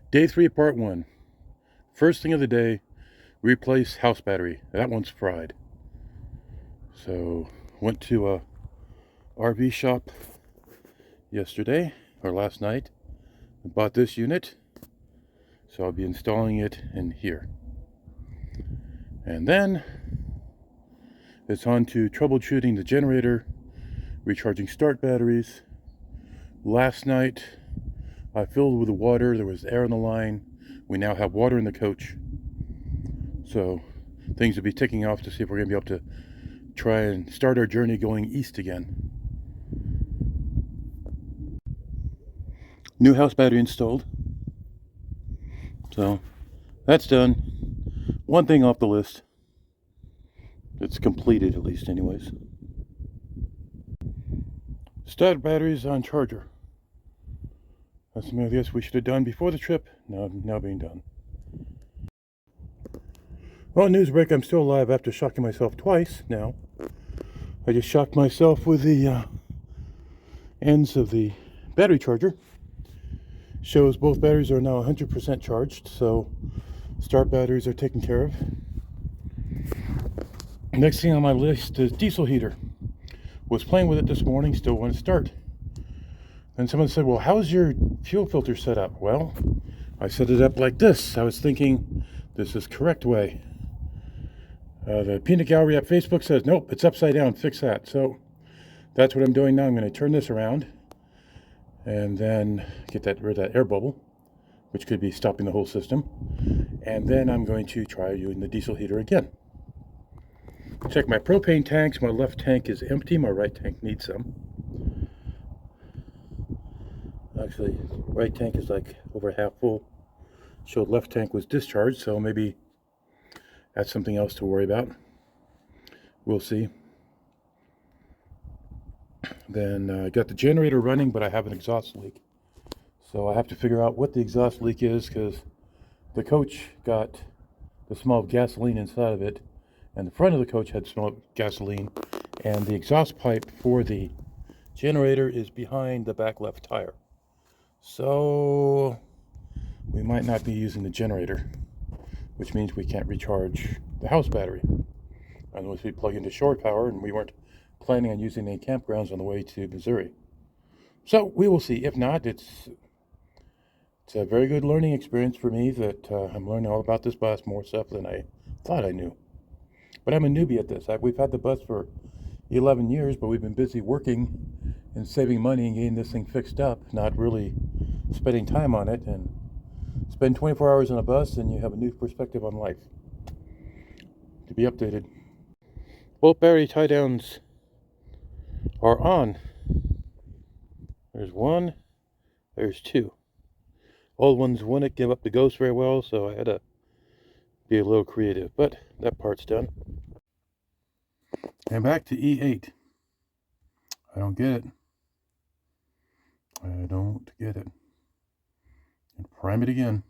Day 3, part 1. First thing of the day, replace house battery. That one's fried. So, went to a RV shop yesterday, or last night, and bought this unit. So I'll be installing it in here. And then, it's on to troubleshooting the generator, recharging start batteries. Last night, I filled with the water. There was air in the line. We now have water in the coach. So things will be ticking off to see if we're going to be able to try and start our journey going east again. New house battery installed. So that's done. One thing off the list. It's completed, at least anyways. Start batteries on charger. That's something I guess we should have done before the trip. Now being done. Well, news break, I'm still alive after shocking myself twice now. I just shocked myself with the ends of the battery charger. Shows both batteries are now 100% charged, so start batteries are taken care of. Next thing on my list is diesel heater. Was playing with it this morning, still want to start. And someone said, well, how's your fuel filter set up? Well, I set it up like this. I was thinking this is correct way. The Peanut Gallery at Facebook says, nope, it's upside down, fix that. So that's what I'm doing now. I'm going to turn this around and then get rid of that air bubble, which could be stopping the whole system. And then I'm going to try using the diesel heater again. Check my propane tanks. My left tank is empty. My right tank needs some. Actually, right tank is like over half full. Showed left tank was discharged, so maybe that's something else to worry about. We'll see. Then I got the generator running, but I have an exhaust leak. So I have to figure out what the exhaust leak is, because the coach got the smell of gasoline inside of it, and the front of the coach had smell of gasoline, and the exhaust pipe for the generator is behind the back left tire. So we might not be using the generator, which means we can't recharge the house battery unless we plug into shore power, and we weren't planning on using any campgrounds on the way to Missouri. So we will see. If not, it's a very good learning experience for me that I'm learning all about this bus, more stuff than I thought I knew. But I'm a newbie at this. We've had the bus for 11 years, but we've been busy working and saving money and getting this thing fixed up, not really spending time on it. And spend 24 hours on a bus and you have a new perspective on life. To be updated. Both battery tie downs are on. There's one, there's two. Old ones wouldn't give up the ghost very well, so I had to be a little creative, but that part's done. And back to E8. I don't get it. I don't get it. And prime it again.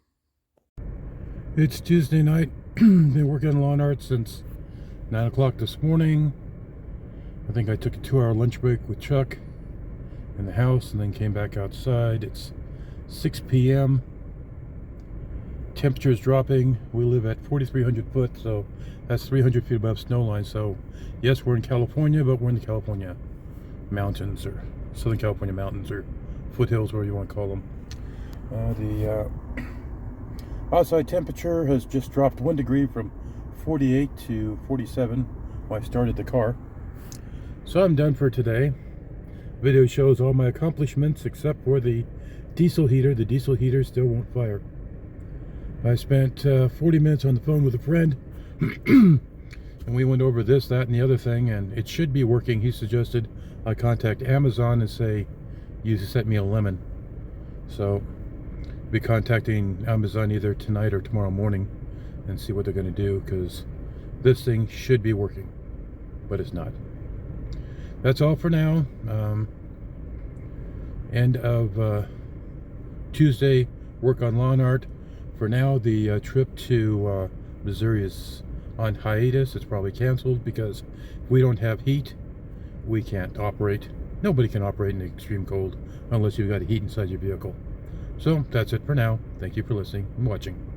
It's Tuesday night. Been working on lawn art since 9 o'clock this morning. I think I took a 2-hour lunch break with Chuck in the house and then came back outside. It's 6 p.m. Temperature is dropping. We live at 4,300 foot, so that's 300 feet above snow line. So yes, we're in California, but we're in the California mountains, or Southern California mountains, or foothills, whatever you want to call them. The outside temperature has just dropped 1 degree from 48 to 47 when I started the car. So I'm done for today. Video shows all my accomplishments except for the diesel heater. The diesel heater still won't fire. I spent 40 minutes on the phone with a friend and we went over this, that, and the other thing, and it should be working. He suggested I contact Amazon and say, you sent me a lemon. So I'll be contacting Amazon either tonight or tomorrow morning and see what they're going to do, because this thing should be working, but it's not. That's all for now. End of Tuesday work on lawn art. For now, the trip to Missouri is on hiatus. It's probably canceled because if we don't have heat, we can't operate. Nobody can operate in the extreme cold unless you've got heat inside your vehicle. So that's it for now. Thank you for listening and watching.